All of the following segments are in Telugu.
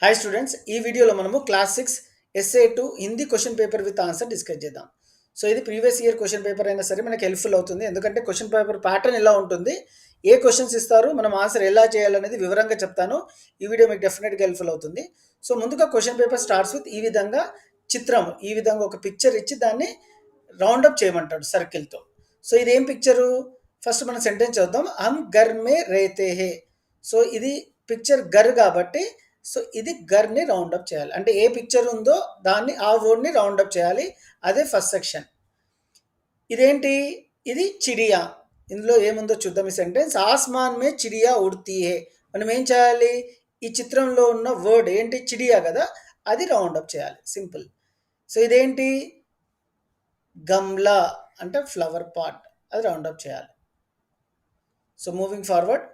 హాయ్ స్టూడెంట్స్, ఈ వీడియోలో మనము class 6 SA2 Hindi question paper with answer discuss చేద్దాం. సో ఇది ప్రీవియస్ ఇయర్ క్వశ్చన్ పేపర్ అయినా సరే మనకి హెల్ప్ఫుల్ అవుతుంది. ఎందుకంటే క్వశ్చన్ పేపర్ ప్యాటర్న్ ఎలా ఉంటుంది, ఏ క్వశ్చన్స్ ఇస్తారు, మనం ఆన్సర్ ఎలా చేయాలనేది వివరంగా చెప్తాను. ఈ వీడియో మీకు డెఫినెట్గా హెల్ప్ఫుల్ అవుతుంది. సో ముందుగా క్వశ్చన్ పేపర్ స్టార్ట్స్ విత్ ఈ విధంగా చిత్రం, ఈ విధంగా ఒక పిక్చర్ ఇచ్చి దాన్ని రౌండప్ చేయమంటాడు సర్కిల్తో. సో ఇది ఏం పిక్చరు? ఫస్ట్ మనం సెంటెన్స్ చూద్దాం. హమ్ ఘర్ మే రేతే హే. సో ఇది పిక్చర్ ఘర్ కాబట్టి సో ఇది ఘర్ని రౌండప్ చేయాలి. అంటే ఏ పిక్చర్ ఉందో దాన్ని ఆ వర్డ్ని రౌండప్ చేయాలి. అదే ఫస్ట్ సెక్షన్. ఇదేంటి? ఇది చిడియా. ఇందులో ఏముందో చూద్దాం. ఈ సెంటెన్స్ ఆస్మాన్ మే చిడియా ఉడ్తీ హే. మనం ఏం చేయాలి? ఈ చిత్రంలో ఉన్న వర్డ్ ఏంటి? చిడియా కదా, అది రౌండప్ చేయాలి. సింపుల్. సో ఇదేంటి? గమ్లా అంటే ఫ్లవర్ పాట్, అది రౌండప్ చేయాలి. సో మూవింగ్ ఫార్వర్డ్,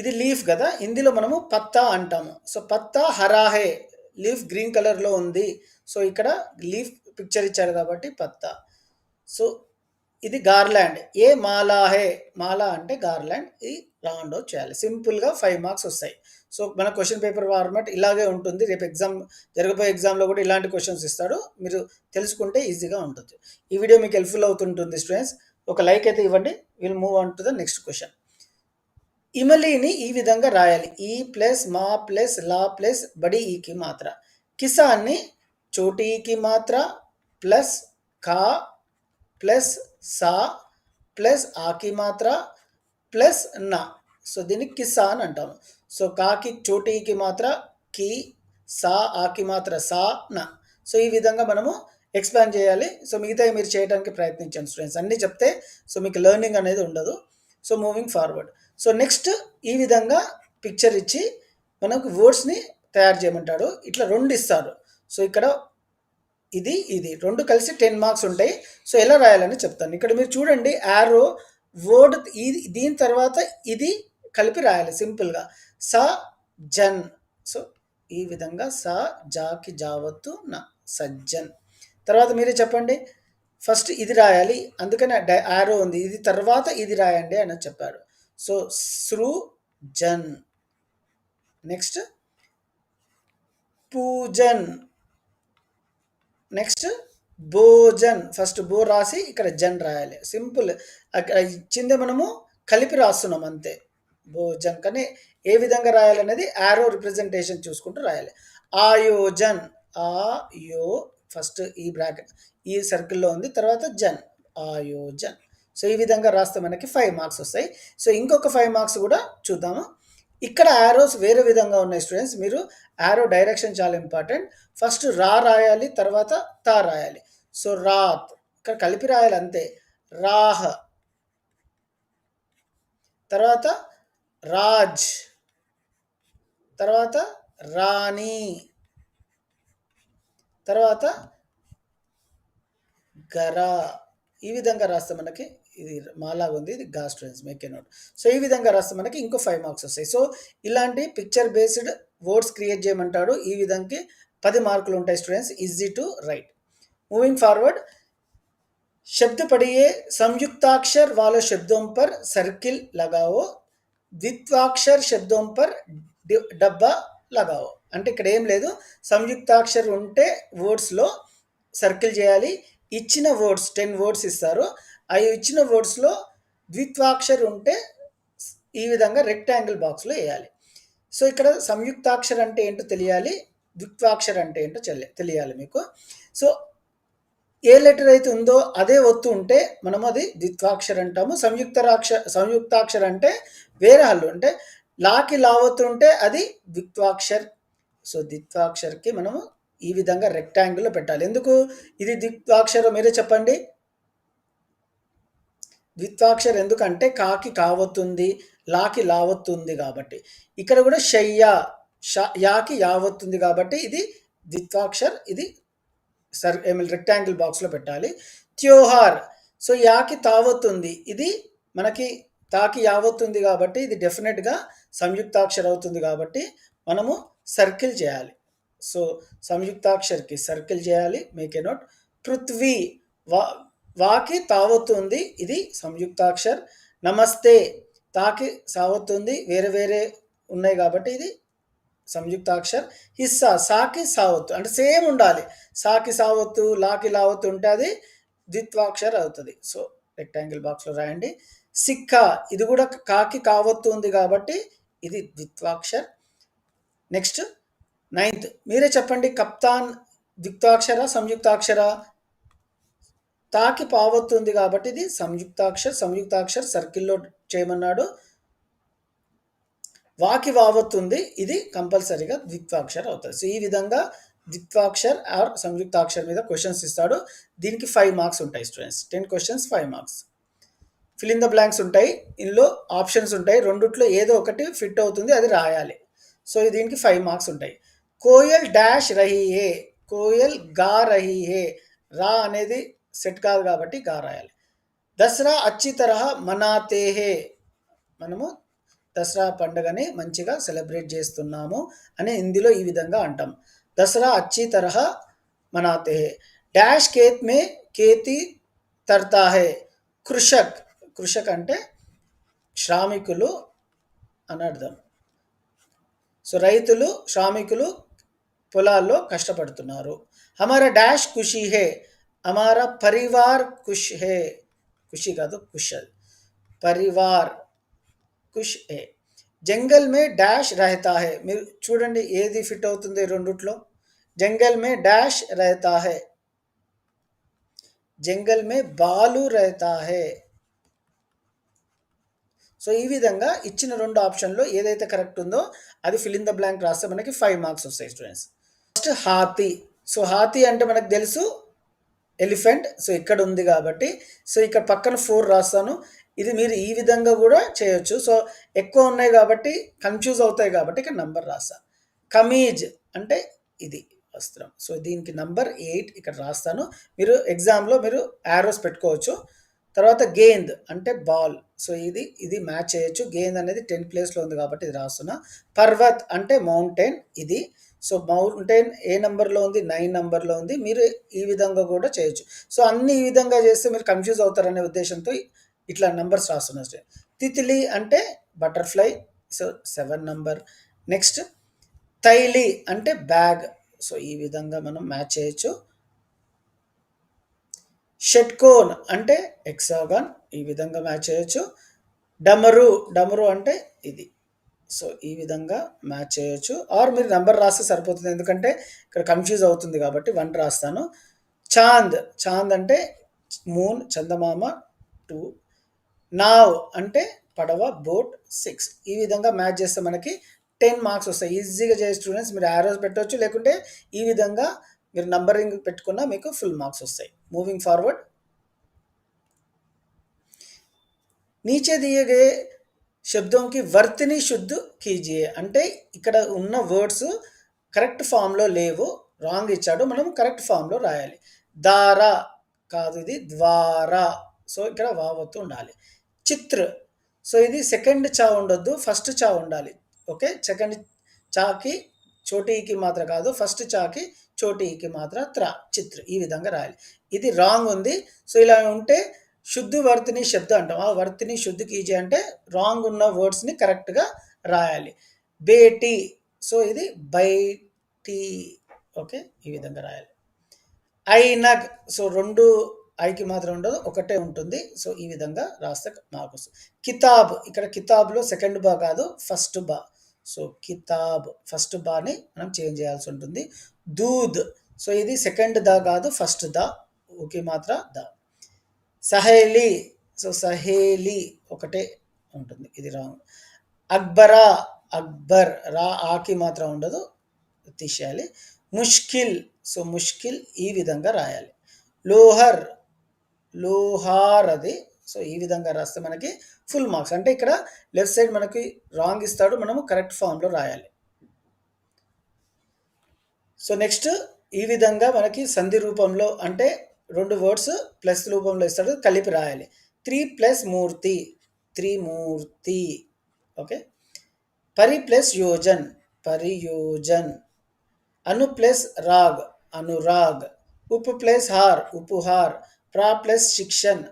ఇది లీఫ్ కదా, హిందీలో మనము పత్తా అంటాము. సో పత్తా హరాహే, లీఫ్ గ్రీన్ కలర్లో ఉంది. సో ఇక్కడ లీఫ్ పిక్చర్ ఇచ్చారు కాబట్టి పత్తా. సో ఇది గార్లాండ్, ఏ మాలాహే, మాలా అంటే గార్లాండ్, ఇది రౌండ్ అవుట్ చేయాలి. సింపుల్గా 5 మార్క్స్ వస్తాయి. సో మన క్వశ్చన్ పేపర్ ఫార్మాట్ ఇలాగే ఉంటుంది. రేపు ఎగ్జామ్ జరగబోయే ఎగ్జామ్లో కూడా ఇలాంటి క్వశ్చన్స్ ఇస్తాడు. మీరు తెలుసుకుంటే ఈజీగా ఉంటుంది. ఈ వీడియో మీకు హెల్ప్ఫుల్ అవుతుంటుంది స్టూడెంట్స్. ఒక లైక్ అయితే ఇవ్వండి. Will move on to the next question. ఇమలీని ఈ విధంగా రాయాలి. ఈ ప్లస్ మా ప్లస్ లా ప్లస్ బడి ఈకి మాత్ర. కిసాన్ని చోటి ఈకి మాత్ర ప్లస్ కా ప్లస్ సా ప్లస్ ఆకి మాత్ర ప్లస్ నా. సో దీన్ని కిసాన్ అంటాము. సో కాకి చోటి ఈకి మాత్ర కి, సా ఆకి మాత్ర సా నా. సో ఈ విధంగా మనము ఎక్స్పాండ్ చేయాలి. సో మిగతావి మీరు చేయడానికి ప్రయత్నించండి స్టూడెంట్స్. అన్నీ చెప్తే సో మీకు లెర్నింగ్ అనేది ఉండదు. So moving forward. So next ఈ విధంగా పిక్చర్ ఇచ్చి మనకు వర్డ్స్ని తయారు చేయమంటాడు. ఇట్లా 2 ఇస్తారు. సో ఇక్కడ ఇది ఇది 2 కలిసి 10 మార్క్స్ ఉంటాయి. సో ఎలా రాయాలని చెప్తాను. ఇక్కడ మీరు చూడండి, యారో వర్డ్ ఇది, దీని తర్వాత ఇది కలిపి రాయాలి సింపుల్గా. స జన్. సో ఈ విధంగా స జాకి జావత్తు నా, సజ్జన్. తర్వాత మీరే చెప్పండి. ఫస్ట్ ఇది రాయాలి, అందుకని యారో ఉంది. ఇది తర్వాత ఇది రాయండి అని చెప్పాడు. So Srujan. Next Pujan. Next భోజన్. First బో రాసి ఇక్కడ జన్ రాయాలి. సింపుల్. అక్కడ ఇచ్చిందే మనము కలిపి రాస్తున్నాం అంతే. భోజన్. కానీ ఏ విధంగా రాయాలనేది యారో రిప్రజెంటేషన్ చూసుకుంటూ రాయాలి. ఆయోజన్. ఆయో ఫస్ట్ ఈ బ్రాకెట్ ఈ సర్కిల్లో ఉంది, తర్వాత జన్, ఆయోజన్. సో ఈ విధంగా రాస్తే మనకి 5 మార్క్స్ వస్తాయి. సో ఇంకొక 5 మార్క్స్ కూడా చూద్దాము. ఇక్కడ యారోస్ వేరే విధంగా ఉన్నాయి స్టూడెంట్స్. మీరు యారో డైరెక్షన్ చాలా ఇంపార్టెంట్. ఫస్ట్ రా రాయాలి, తర్వాత తా రాయాలి. సో రాత్ ఇక్కడ కలిపి రాయాలి అంతే. రాహ్, తర్వాత రాజ్, తర్వాత రాణి, తర్వాత గరా. ఈ విధంగా రాస్తే మనకి ఇది మాలాగా ఉంది, ఇది గా students make a note. So ఈ విధంగా రాస్తే మనకి ఇంకో 5 మార్క్స్ వస్తాయి. సో ఇలాంటి పిక్చర్ బేస్డ్ వర్డ్స్ క్రియేట్ చేయమంటాడు. ఈ విధంగా 10 మార్కులు ఉంటాయి students. Easy to right. Moving forward, शब्द पढ़िए, संयुक्ताक्षर वाले शब्दों पर सर्किल लगाओ, ద్విత్వాక్షర్ శబ్దం పర్ డబ్బా లగాओ. అంటే ఇక్కడ ఏం లేదు, సంయుక్తాక్షర్ ఉంటే వర్డ్స్లో సర్కిల్ చేయాలి. ఇచ్చిన వర్డ్స్ 10 వర్డ్స్ ఇస్తారు. ఆ ఇచ్చిన వర్డ్స్లో ద్విత్వాక్షర్ ఉంటే ఈ విధంగా రెక్టాంగిల్ బాక్స్లో వేయాలి. సో ఇక్కడ సంయుక్తాక్షర్ అంటే ఏంటో తెలియాలి, ద్విత్వాక్షర్ అంటే ఏంటో తెలియాలి మీకు. సో ఏ లెటర్ అయితే ఉందో అదే ఒత్తు ఉంటే మనం అది ద్విత్వాక్షర్ అంటాము. సంయుక్తాక్షర్ అంటే వేరే హల్లు, అంటే లాకి లావత్తు ఉంటే అది ద్విత్వాక్షర్. సో ద్విత్వాక్షర్కి మనము ఈ విధంగా రెక్టాంగిల్లో పెట్టాలి. ఎందుకు ఇది ద్విత్వాక్షరం మీరే చెప్పండి. ద్విత్వాక్షర్ ఎందుకంటే కాకి కావత్తుంది, లాకి లావత్తుంది కాబట్టి. ఇక్కడ కూడా షయ్యా, యాకి యావత్తుంది కాబట్టి ఇది ద్విత్వాక్షర్, ఇది రెక్టాంగిల్ బాక్స్లో పెట్టాలి. త్యోహార్, సో యాకి తావత్తుంది, ఇది మనకి తాకి యావత్తుంది కాబట్టి ఇది డెఫినెట్గా సంయుక్తాక్షర్ అవుతుంది కాబట్టి మనము సర్కిల్ చేయాలి. సో సంయుక్తాక్షర్కి సర్కిల్ చేయాలి. Make a note. పృథ్వీ, వాకి తావత్తుంది, ఇది సంయుక్తాక్షర్. నమస్తే, తాకి సావత్తుంది, వేరే వేరే ఉన్నాయి కాబట్టి ఇది సంయుక్తాక్షర్. హిస్సా సాకి సావత్తు అంటే సేమ్ ఉండాలి. సాకి సావత్తు, లాకి లావత్తు ఉంటే అది ద్విత్వాక్షర్ అవుతుంది. సో రెక్టాంగిల్ బాక్స్లో రాయండి. సిక్కా ఇది కూడా కాకి కావత్తు ఉంది కాబట్టి ఇది ద్విత్వాక్షర్. నెక్స్ట్ 9th మీరే చెప్పండి, కప్తాన్ ద్విత్వాక్షర సంయుక్తాక్షర? తాకి పావత్తు ఉంది కాబట్టి ఇది సంయుక్తాక్షర్. సంయుక్తాక్షర్ సర్కిల్లో చేయమన్నాడు. వాకి వావత్తుంది, ఇది కంపల్సరీగా ద్విత్వాక్షర్ అవుతుంది. సో ఈ విధంగా ద్విత్వాక్షర్ ఆర్ సంయుక్తాక్షర్ మీద క్వశ్చన్స్ ఇస్తాడు. దీనికి 5 మార్క్స్ ఉంటాయి students. 10 questions 5 marks. Fill in the blanks ఉంటాయి. ఇందులో ఆప్షన్స్ ఉంటాయి. రెండిట్లో ఏదో ఒకటి ఫిట్ అవుతుంది, అది రాయాలి. సో దీనికి 5 మార్క్స్ ఉంటాయి. కోయల్ డాష్ రహీ హే, కోయల్ గా రహీ హే. రా అనేది సెట్ కాదు కాబట్టి గా రాయాలి. దసరా అచ్చి తరహా మనాతే హే, మనము దసరా పండుగని మంచిగా సెలబ్రేట్ చేస్తున్నాము అని హిందీలో ఈ విధంగా అంటాం. దసరా అచ్చి తరహా మనాతే హే. డాష్ కేత్ మే కేతి తర్తా హే. కృషక్, కృషక్ అంటే శ్రామికులు అని అర్థం. సో రైతులు, శ్రామికులు పొలాల్లో కష్టపడుతున్నారు. హమారా డాష్ ఖుషి హే, హమారా పరివార్ ఖుష్ హే. ఖుషి కాదు ఖుష్, పరివార్ ఖుష్ హే. జంగల్ మే డాష్ రహతా హే. మీరు చూడండి ఏది ఫిట్ అవుతుంది రెండిట్లో. జంగల్ మే డాష్ రహతా హే, జంగల్ మే బాలు రహతా హే. సో ఈ విధంగా ఇచ్చిన 2 ఆప్షన్లో ఏదైతే కరెక్ట్ ఉందో అది ఫిల్ ఇన్ ద బ్లాంక్ రాస్తే మనకి 5 మార్క్స్ వస్తాయి స్టూడెంట్స్. ఫస్ట్ హాతీ. సో హాతీ అంటే మనకు తెలుసు ఎలిఫెంట్. సో ఇక్కడ ఉంది కాబట్టి సో ఇక్కడ పక్కన 4 రాస్తాను. ఇది మీరు ఈ విధంగా కూడా చేయొచ్చు. సో ఎక్కువ ఉన్నాయి కాబట్టి కన్ఫ్యూజ్ అవుతాయి కాబట్టి ఇక్కడ నంబర్ రాస్తా. కమీజ్ అంటే ఇది వస్త్రం. సో దీనికి నంబర్ 8 ఇక్కడ రాస్తాను. మీరు ఎగ్జామ్లో మీరు యారోస్ పెట్టుకోవచ్చు. తర్వాత గేంద్ అంటే బాల్. సో ఇది మ్యాచ్ చేయొచ్చు. గేంద్ అనేది 10th ప్లేస్లో ఉంది కాబట్టి ఇది రాస్తున్నా. పర్వత్ అంటే మౌంటైన్ ఇది. సో మౌంటైన్ ఏ నెంబర్లో ఉంది? 9 నెంబర్లో ఉంది. మీరు ఈ విధంగా కూడా చేయొచ్చు. సో అన్ని ఈ విధంగా చేస్తే మీరు కన్ఫ్యూజ్ అవుతారనే ఉద్దేశంతో ఇట్లా నెంబర్స్ రాస్తున్నా. తితిలి అంటే butterfly. So 7 number. Next Taili అంటే బ్యాగ్. సో ఈ విధంగా మనం మ్యాచ్ చేయొచ్చు. షట్కోన్ అంటే హెక్సాగాన్. ఈ విధంగా మ్యాచ్ చేయొచ్చు. డమరు, డమరు అంటే ఇది. సో ఈ విధంగా మ్యాచ్ చేయొచ్చు. ఆర్ మీరు నెంబర్ రాస్తే సరిపోతుంది, ఎందుకంటే ఇక్కడ కన్ఫ్యూజ్ అవుతుంది కాబట్టి 1 రాస్తాను. చాంద్, చాంద్ అంటే మూన్, చందమామ 2. నావ్ అంటే పడవ, బోట్ 6. ఈ విధంగా మ్యాచ్ చేస్తే మనకి 10 మార్క్స్ వస్తాయి. ఈజీగా చేసే స్టూడెంట్స్ మీరు యారోస్ పెట్టవచ్చు, లేకుంటే ఈ విధంగా మీరు నంబరింగ్ పెట్టుకున్నా మీకు ఫుల్ మార్క్స్ వస్తాయి. Moving forward. नीचे दिए गए శబ్దం కి వర్తిని శుద్ధ కీజియే అంటే ఇక్కడ ఉన్న వర్డ్స్ కరెక్ట్ ఫామ్లో లేవు, రాంగ్ ఇచ్చాడు. మనం కరెక్ట్ ఫామ్లో రాయాలి. దారా కాదు, ఇది ద్వారా. సో ఇక్కడ వావత్తు ఉండాలి. చిత్ర, సో ఇది సెకండ్ చా ఉండొద్దు, ఫస్ట్ చా ఉండాలి. ఓకే, సెకండ్ చాకి చోటీకి మాత్ర కాదు, ఫస్ట్ చాకి చోటీకి మాత్ర త్ర. చిత్ర ఈ విధంగా రాయాలి. ఇది రాంగ్ ఉంది. సో ఇలా ఉంటే శుద్ధ వర్తిని శబ్ద అంటాం. ఆ వర్తిని శుద్ధ కీజే అంటే రాంగ్ ఉన్న వర్డ్స్ని కరెక్ట్గా రాయాలి. బేటీ, సో ఇది బైటీ. ఓకే, ఈ విధంగా రాయాలి. ఐనగ్, సో 2 ఐకి మాత్రం ఉండదు, ఒకటే ఉంటుంది. సో ఈ విధంగా రాస్తే మార్క్ వస్తుంది. కితాబ్, ఇక్కడ కితాబ్లో సెకండ్ బా కాదు ఫస్ట్ బా. సో కితాబ్ ఫస్ట్ బాని మనం చేంజ్ చేయాల్సి ఉంటుంది. దూద్, సో ఇది సెకండ్ దా కాదు ఫస్ట్ దా, ఓకే మాత్ర దా. సహేలి, సో సహేలి ఒకటే ఉంటుంది, ఇది రాంగ్. అక్బరా, అక్బర్ రా ఆకి మాత్రం ఉండదు, తీసేయాలి. ముష్కిల్, సో ముష్కిల్ ఈ విధంగా రాయాలి. లోహర్, లోహార్ అది. సో ఈ విధంగా రాస్తే మనకి ఫుల్ మార్క్స్. అంటే ఇక్కడ లెఫ్ట్ సైడ్ మనకి రాంగ్ ఇస్తాడు, మనము కరెక్ట్ ఫామ్లో రాయాలి. సో నెక్స్ట్ ఈ విధంగా మనకి సంధి రూపంలో అంటే 2 వర్డ్స్ ప్లస్ రూపంలో ఇస్తాడు, కలిపి రాయాలి. 3 ప్లస్ మూర్తి, త్రిమూర్తి. ఓకే. పరి ప్లస్ యోజన్, పరియోజన్. అను ప్లస్ రాగ్, అనురాగ్. ఉప్ ప్లస్ హార్, ఉపహార్. ప్రా ప్లస్ శిక్షణ్,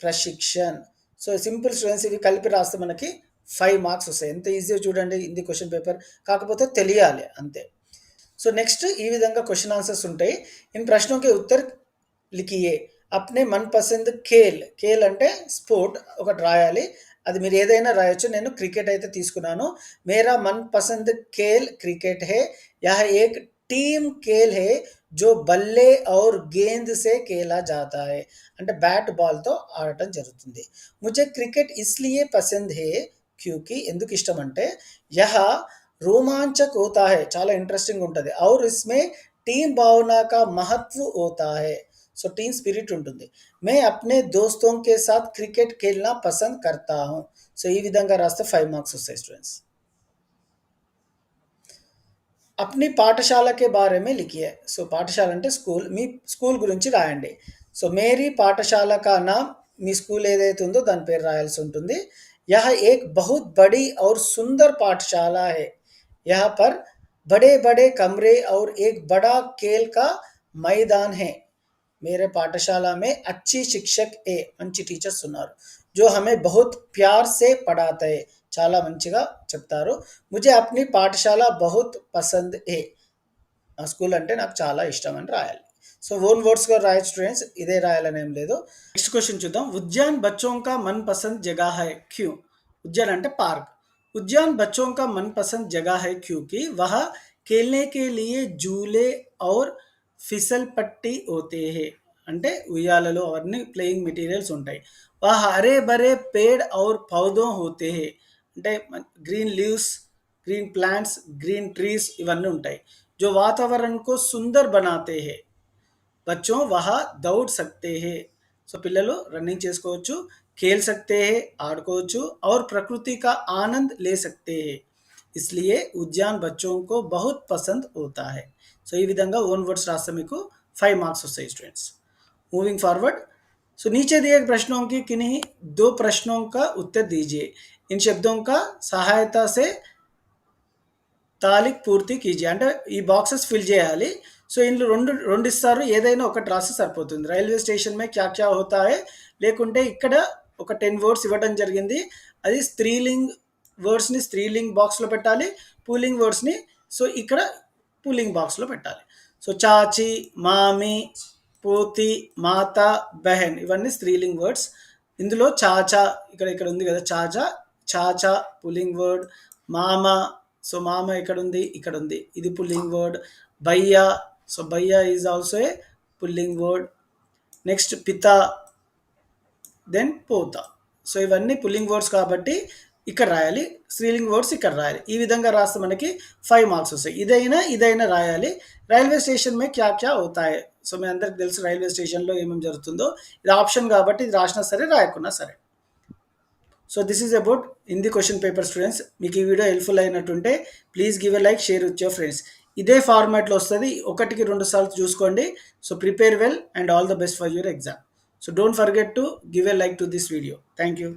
ప్రశిక్షణ్. సో సింపుల్ స్టూడెంట్స్, ఇవి కలిపి రాస్తే మనకి 5 మార్క్స్ వస్తాయి. ఎంత ఈజీగా చూడండి హిందీ క్వెషన్ పేపర్. కాకపోతే తెలియాలి అంతే. సో నెక్స్ట్ ఈ విధంగా క్వెషన్ ఆన్సర్స్ ఉంటాయి. ఇన్ ప్రశ్నోకి ఉత్తర్ లిఖియే. అప్నే మన్‌పసంద్ ఖేల్, ఖేల్ అంటే స్పోర్ట్ ఒకటి రాయాలి. అది మీరు ఏదైనా రాయొచ్చు. నేను క్రికెట్ అయితే తీసుకున్నాను. మేరా Manpasand Khel cricket high. Yeah ఏక్ టీమ్ ఖేల్ హై జో బల్లే ఔర్ గేంద్ సే ఖేలా జాతా హై. అంటే బ్యాట్ బాల్‌తో ఆడటం జరుగుతుంది. ముझे క్రికెట్ ఇస్లియే పసంద్ హై క్యూంకి ఎందుకు ఇష్టం అంటే యహ్ रोमांचक होता है చాలా ఇంట్రెస్టింగ్ ఉంటుంది. और इसमें टीम भावना का महत्व होता है. సో టీమ్ స్పిరిట్ ఉంటుంది. मैं अपने दोस्तों के साथ क्रिकेट खेलना पसंद करता हूँ. సో ఈ విధంగా రాస్తే 5 మార్క్స్ వస్తాయి స్టూడెంట్స్. अपनी పాఠశాల के बारे में लिखिए. సో పాఠశాల అంటే స్కూల్. మీ స్కూల్ గురించి రాయండి. సో మేరీ పాఠశాల కా నామ్, మీ స్కూల్ ఏదైతే ఉందో దాని పేరు రాయాల్సి ఉంటుంది. यह एक बहुत बड़ी और सुंदर पाठशाला है. यहाँ पर बड़े-बड़े कमरे और एक बड़ा खेल का मैदान है. मेरे पाठशाला में अच्छी शिक्षक है, మంచి టీచర్స్ ఉన్నారు. जो हमें बहुत प्यार से पढ़ाते हैं. చాలా మంచిగా చెప్తారు. मुझे अपनी पाठशाला बहुत पसंद है. ఆ స్కూల్ అంటే నాకు చాలా ఇష్టం అని రాయాలి. సో ఓన్ వర్డ్స్‌గా రాయొచ్చు స్టూడెంట్స్. ఇదే రాయాలని ఏం లేదు. నెక్స్ట్ క్వెషన్ చూద్దాం. ఉద్యాన్ బచ్చోं का मनपसंद जगह है क्यों? उद्यान అంటే పార్క్. उद्यान बच्चों का मनपसंद जगह है क्योंकि वह खेलने के लिए झूले और फिसल पट्टी होते हैं. అంటే ఉయ్యాలలు అవన్నీ ప్లేయింగ్ మెటీరియల్స్ ఉంటాయి. वह हरे भरे पेड़ और पौधों होते हैं. అంటే green leaves, green plants, green trees ఇవన్నీ ఉంటాయి. जो वातावरण को सुंदर बनाते हैं. बच्चों वहाँ दौड़ सकते हैं. సో పిల్లలు రన్నింగ్ చేసుకోవచ్చు, खेल सकते हैं ఆడుకోవచ్చు और प्रकृति का आनंद ले सकते हैं. इसलिए उद्यान बच्चों को बहुत पसंद होता है. సో ఈ విధంగా ఓన్ వర్డ్స్ రాస్తే మీకు 5 మార్క్స్ వస్తాయి స్టూడెంట్స్. Moving forward. सो नीचे दिए गए प्रश्नों की किन्हीं 2 प्रश्नों का उत्तर दीजिए. इन शब्दों का सहायता से తాలిక్ పూర్తి కీజియే. అంటే ఈ బాక్సెస్ ఫిల్ చేయాలి. సో ఇందులో రెండు ఇస్తారు. ఏదైనా ఒకటి రాస్తే సరిపోతుంది. రైల్వే స్టేషన్ మే క్యా క్యా హోతా హై, లేకుంటే ఇక్కడ ఒక 10 వర్డ్స్ ఇవ్వడం జరిగింది. అది స్త్రీలింగ్ వర్డ్స్‌ని స్త్రీలింగ్ బాక్స్‌లో పెట్టాలి. పుల్లింగ్ వర్డ్స్‌ని సో ఇక్కడ పుల్లింగ్ బాక్స్‌లో పెట్టాలి. సో చాచి, మామి, పోతి, మాత, బెహన్ ఇవన్నీ స్త్రీలింగ్ వర్డ్స్. ఇందులో చాచా ఇక్కడ ఉంది కదా చాచా, చాచా పుల్లింగ్ వర్డ్. మామ, సో మామ ఇక్కడ ఉంది, ఇది పుల్లింగ్ వర్డ్. భయ్యా, సో భయ్యా is also a pulling word. Next పిత, దెన్ పోత. సో ఇవన్నీ పుల్లింగ్ వర్డ్స్ కాబట్టి ఇక్కడ రాయాలి. స్త్రీలింగ్ వర్డ్స్ ఇక్కడ రాయాలి. ఈ విధంగా రాస్తే మనకి 5 మార్క్స్ వస్తాయి. ఇదైనా రాయాలి. రైల్వే స్టేషన్ మే క్యా క్యా అవుతాయి. సో మీ అందరికి తెలుసు రైల్వే స్టేషన్లో ఏమేమి జరుగుతుందో. ఇది ఆప్షన్ కాబట్టి ఇది రాసినా సరే రాయకున్నా సరే. So this is about Hindi question paper students. మీకు ఈ వీడియో హెల్ప్ఫుల్ అయినట్టుంటే please give a like, share with your friends. ఇదే ఫార్మాట్లో వస్తుంది. 1-2 సార్లు చూసుకోండి. So prepare well and all the best for your exam. So don't forget to give a like to this video. Thank you.